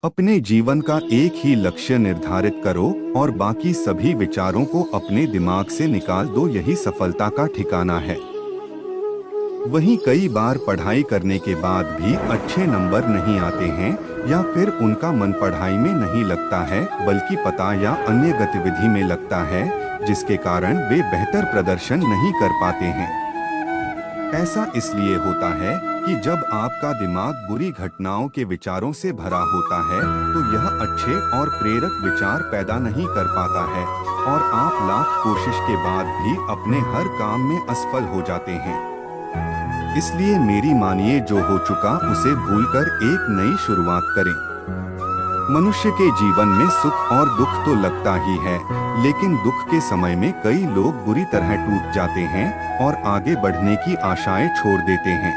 अपने जीवन का एक ही लक्ष्य निर्धारित करो और बाकी सभी विचारों को अपने दिमाग से निकाल दो। यही सफलता का ठिकाना है। वहीं कई बार पढ़ाई करने के बाद भी अच्छे नंबर नहीं आते हैं या फिर उनका मन पढ़ाई में नहीं लगता है बल्कि पता या अन्य गतिविधि में लगता है, जिसके कारण वे बेहतर प्रदर्शन नहीं कर पाते हैं। ऐसा इसलिए होता है कि जब आपका दिमाग बुरी घटनाओं के विचारों से भरा होता है तो यह अच्छे और प्रेरक विचार पैदा नहीं कर पाता है और आप लाख कोशिश के बाद भी अपने हर काम में असफल हो जाते हैं। इसलिए मेरी मानिए, जो हो चुका उसे भूलकर एक नई शुरुआत करें। मनुष्य के जीवन में सुख और दुख तो लगता ही है, लेकिन दुख के समय में कई लोग बुरी तरह टूट जाते हैं और आगे बढ़ने की आशाएं छोड़ देते हैं।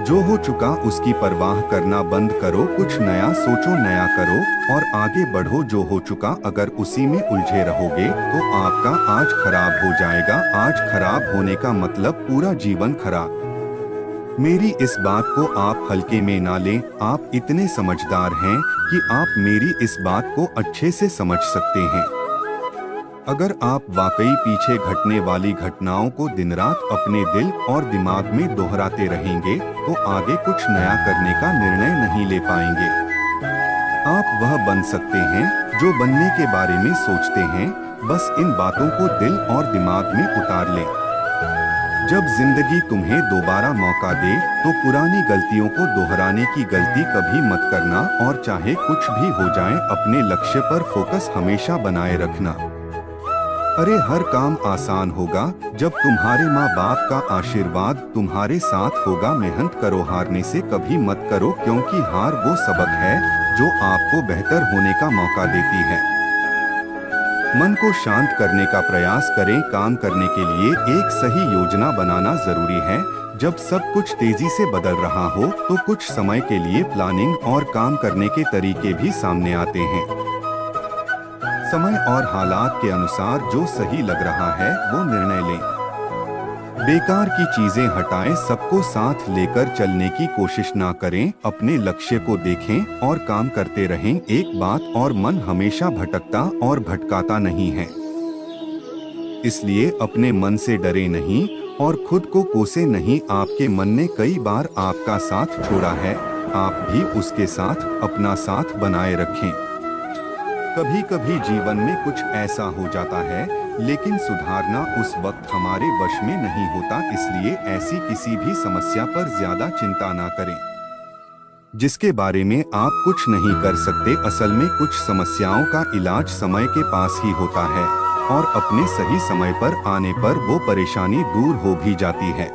जो हो चुका उसकी परवाह करना बंद करो, कुछ नया सोचो, नया करो और आगे बढ़ो। जो हो चुका अगर उसी में उलझे रहोगे तो आपका आज खराब हो जाएगा। आज खराब होने का मतलब पूरा जीवन खराब। मेरी इस बात को आप हल्के में ना लें। आप इतने समझदार हैं कि आप मेरी इस बात को अच्छे से समझ सकते हैं। अगर आप वाकई पीछे घटने वाली घटनाओं को दिन रात अपने दिल और दिमाग में दोहराते रहेंगे तो आगे कुछ नया करने का निर्णय नहीं ले पाएंगे। आप वह बन सकते हैं जो बनने के बारे में सोचते हैं। बस इन बातों को दिल और दिमाग में उतार लें। जब जिंदगी तुम्हें दोबारा मौका दे तो पुरानी गलतियों को दोहराने की गलती कभी मत करना और चाहे कुछ भी हो जाए अपने लक्ष्य पर फोकस हमेशा बनाए रखना। अरे हर काम आसान होगा जब तुम्हारे माँ बाप का आशीर्वाद तुम्हारे साथ होगा। मेहनत करो, हारने से कभी मत करो, क्योंकि हार वो सबक है जो आपको बेहतर होने का मौका देती है। मन को शांत करने का प्रयास करें। काम करने के लिए एक सही योजना बनाना जरूरी है। जब सब कुछ तेजी से बदल रहा हो तो कुछ समय के लिए प्लानिंग और काम करने के तरीके भी सामने आते हैं। समय और हालात के अनुसार जो सही लग रहा है वो निर्णय लें। बेकार की चीजें हटाएं, सबको साथ लेकर चलने की कोशिश ना करें। अपने लक्ष्य को देखें और काम करते रहें। एक बात और, मन हमेशा भटकता और भटकाता नहीं है। इसलिए अपने मन से डरे नहीं और खुद को कोसे नहीं। आपके मन ने कई बार आपका साथ छोड़ा है, आप भी उसके साथ अपना साथ बनाए रखें। कभी कभी जीवन में कुछ ऐसा हो जाता है, लेकिन सुधारना उस वक्त हमारे वश में नहीं होता। इसलिए ऐसी किसी भी समस्या पर ज्यादा चिंता ना करें जिसके बारे में आप कुछ नहीं कर सकते। असल में कुछ समस्याओं का इलाज समय के पास ही होता है और अपने सही समय पर आने पर वो परेशानी दूर हो भी जाती है।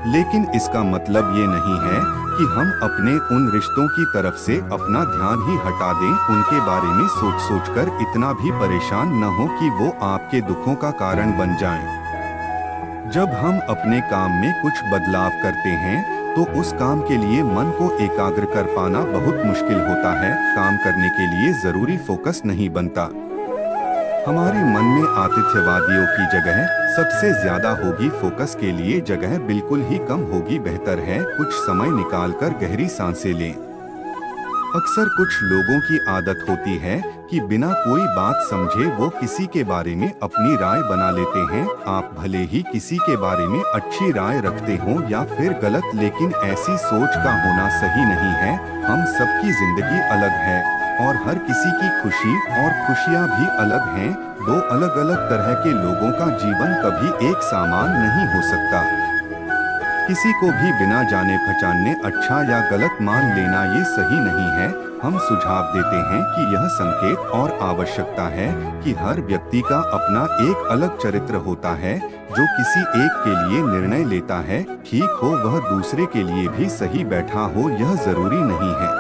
लेकिन इसका मतलब ये नहीं है कि हम अपने उन रिश्तों की तरफ से अपना ध्यान ही हटा दें। उनके बारे में सोच सोचकर इतना भी परेशान न हो कि वो आपके दुखों का कारण बन जाएं। जब हम अपने काम में कुछ बदलाव करते हैं तो उस काम के लिए मन को एकाग्र कर पाना बहुत मुश्किल होता है। काम करने के लिए जरूरी फोकस नहीं बनता। हमारे मन में आतिथ्यवादियों की जगह सबसे ज्यादा होगी, फोकस के लिए जगह बिल्कुल ही कम होगी। बेहतर है कुछ समय निकालकर गहरी सांसें लें। अक्सर कुछ लोगों की आदत होती है कि बिना कोई बात समझे वो किसी के बारे में अपनी राय बना लेते हैं। आप भले ही किसी के बारे में अच्छी राय रखते हो या फिर गलत, लेकिन ऐसी सोच का होना सही नहीं है। हम सबकी जिंदगी अलग है और हर किसी की खुशी और खुशियाँ भी अलग हैं। दो अलग अलग तरह के लोगों का जीवन कभी एक समान नहीं हो सकता। किसी को भी बिना जाने पहचाने अच्छा या गलत मान लेना ये सही नहीं है। हम सुझाव देते हैं कि यह संकेत और आवश्यकता है कि हर व्यक्ति का अपना एक अलग चरित्र होता है। जो किसी एक के लिए निर्णय लेता है, ठीक हो वह दूसरे के लिए भी सही बैठा हो, यह जरूरी नहीं है।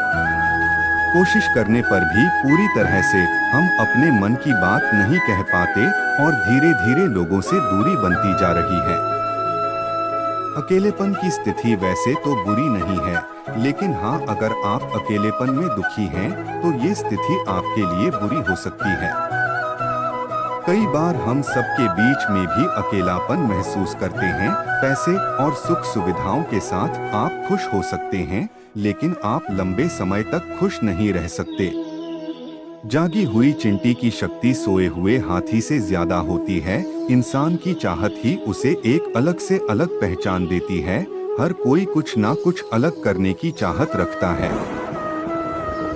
कोशिश करने पर भी पूरी तरह से हम अपने मन की बात नहीं कह पाते और धीरे धीरे लोगों से दूरी बनती जा रही है। अकेलेपन की स्थिति वैसे तो बुरी नहीं है, लेकिन हाँ, अगर आप अकेलेपन में दुखी हैं तो ये स्थिति आपके लिए बुरी हो सकती है। कई बार हम सबके बीच में भी अकेलापन महसूस करते हैं। पैसे और सुख सुविधाओं के साथ आप खुश हो सकते हैं, लेकिन आप लंबे समय तक खुश नहीं रह सकते। जागी हुई चिंटी की शक्ति सोए हुए हाथी से ज्यादा होती है। इंसान की चाहत ही उसे एक अलग से अलग पहचान देती है। हर कोई कुछ ना कुछ अलग करने की चाहत रखता है।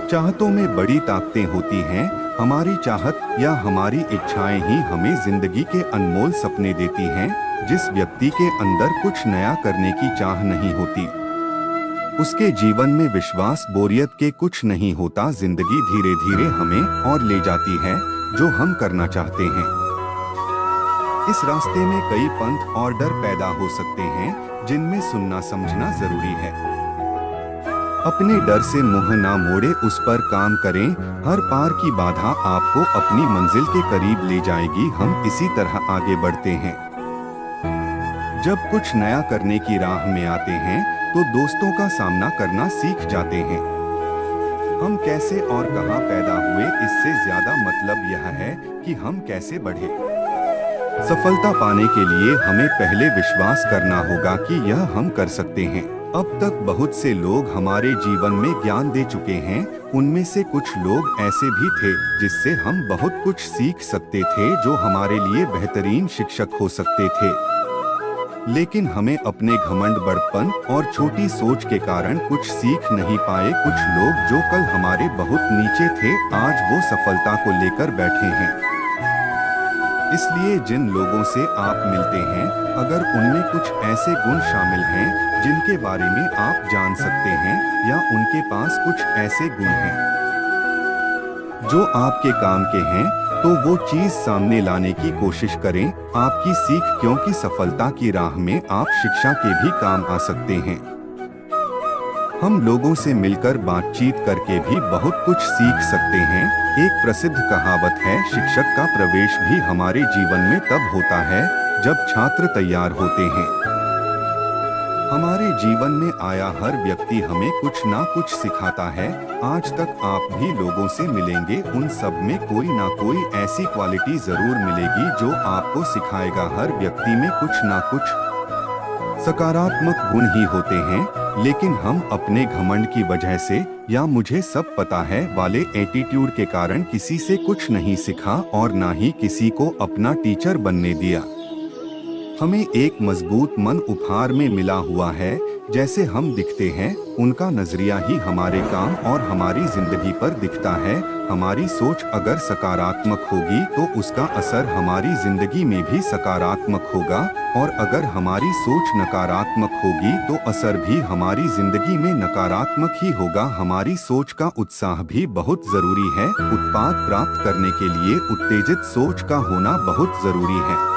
चाहतों में बड़ी ताकतें होती हैं। हमारी चाहत या हमारी इच्छाएं ही हमें जिंदगी के अनमोल सपने देती हैं। जिस व्यक्ति के अंदर कुछ नया करने की चाह नहीं होती, उसके जीवन में विश्वास बोरियत के कुछ नहीं होता। जिंदगी धीरे धीरे हमें और ले जाती है जो हम करना चाहते हैं। इस रास्ते में कई पंथ और डर पैदा हो सकते हैं, जिनमें सुनना समझना जरूरी है। अपने डर से मुंह ना मोड़े, उस पर काम करें। हर पार की बाधा आपको अपनी मंजिल के करीब ले जाएगी। हम इसी तरह आगे बढ़ते हैं। जब कुछ नया करने की राह में आते हैं तो दोस्तों का सामना करना सीख जाते हैं। हम कैसे और कहां पैदा हुए, इससे ज्यादा मतलब यह है कि हम कैसे बढ़े। सफलता पाने के लिए हमें पहले विश्वास करना होगा कि यह हम कर सकते हैं। अब तक बहुत से लोग हमारे जीवन में ज्ञान दे चुके हैं। उनमें से कुछ लोग ऐसे भी थे जिससे हम बहुत कुछ सीख सकते थे, जो हमारे लिए बेहतरीन शिक्षक हो सकते थे। लेकिन हमें अपने घमंड, बड़प्पन और छोटी सोच के कारण कुछ सीख नहीं पाए। कुछ लोग जो कल हमारे बहुत नीचे थे, आज वो सफलता को लेकर बैठे हैं। इसलिए जिन लोगों से आप मिलते हैं, अगर उनमें कुछ ऐसे गुण शामिल हैं जिनके बारे में आप जान सकते हैं, या उनके पास कुछ ऐसे गुण हैं जो आपके काम के हैं, तो वो चीज सामने लाने की कोशिश करें। आपकी सीख, क्योंकि सफलता की राह में आप शिक्षा के भी काम आ सकते हैं। हम लोगों से मिलकर बातचीत करके भी बहुत कुछ सीख सकते हैं। एक प्रसिद्ध कहावत है, शिक्षक का प्रवेश भी हमारे जीवन में तब होता है जब छात्र तैयार होते हैं। हमारे जीवन में आया हर व्यक्ति हमें कुछ ना कुछ सिखाता है। आज तक आप भी लोगों से मिलेंगे, उन सब में कोई ना कोई ऐसी क्वालिटी जरूर मिलेगी जो आपको सिखाएगा। हर व्यक्ति में कुछ ना कुछ सकारात्मक गुण ही होते हैं, लेकिन हम अपने घमंड की वजह से या मुझे सब पता है वाले एटीट्यूड के कारण किसी से कुछ नहीं सीखा और ना ही किसी को अपना टीचर बनने दिया। हमें एक मजबूत मन उपहार में मिला हुआ है। जैसे हम दिखते हैं, उनका नजरिया ही हमारे काम और हमारी जिंदगी पर दिखता है। हमारी सोच अगर सकारात्मक होगी तो उसका असर हमारी जिंदगी में भी सकारात्मक होगा, और अगर हमारी सोच नकारात्मक होगी तो असर भी हमारी जिंदगी में नकारात्मक ही होगा। हमारी सोच का उत्साह भी बहुत जरूरी है। उत्पाद प्राप्त करने के लिए उत्तेजित सोच का होना बहुत जरूरी है।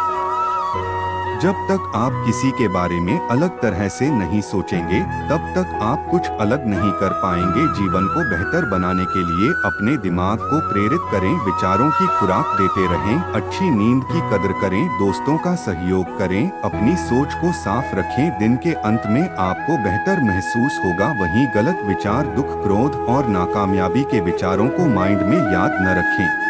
जब तक आप किसी के बारे में अलग तरह से नहीं सोचेंगे, तब तक आप कुछ अलग नहीं कर पाएंगे। जीवन को बेहतर बनाने के लिए अपने दिमाग को प्रेरित करें, विचारों की खुराक देते रहें, अच्छी नींद की कदर करें, दोस्तों का सहयोग करें, अपनी सोच को साफ रखें। दिन के अंत में आपको बेहतर महसूस होगा। वहीं गलत विचार, दुख, क्रोध और नाकामयाबी के विचारों को माइंड में याद न रखें।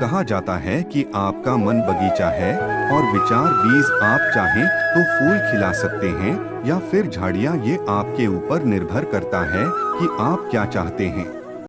कहा जाता है कि आपका मन बगीचा है और विचार बीज। आप चाहें तो फूल खिला सकते हैं या फिर झाड़ियां। ये आपके ऊपर निर्भर करता है कि आप क्या चाहते हैं।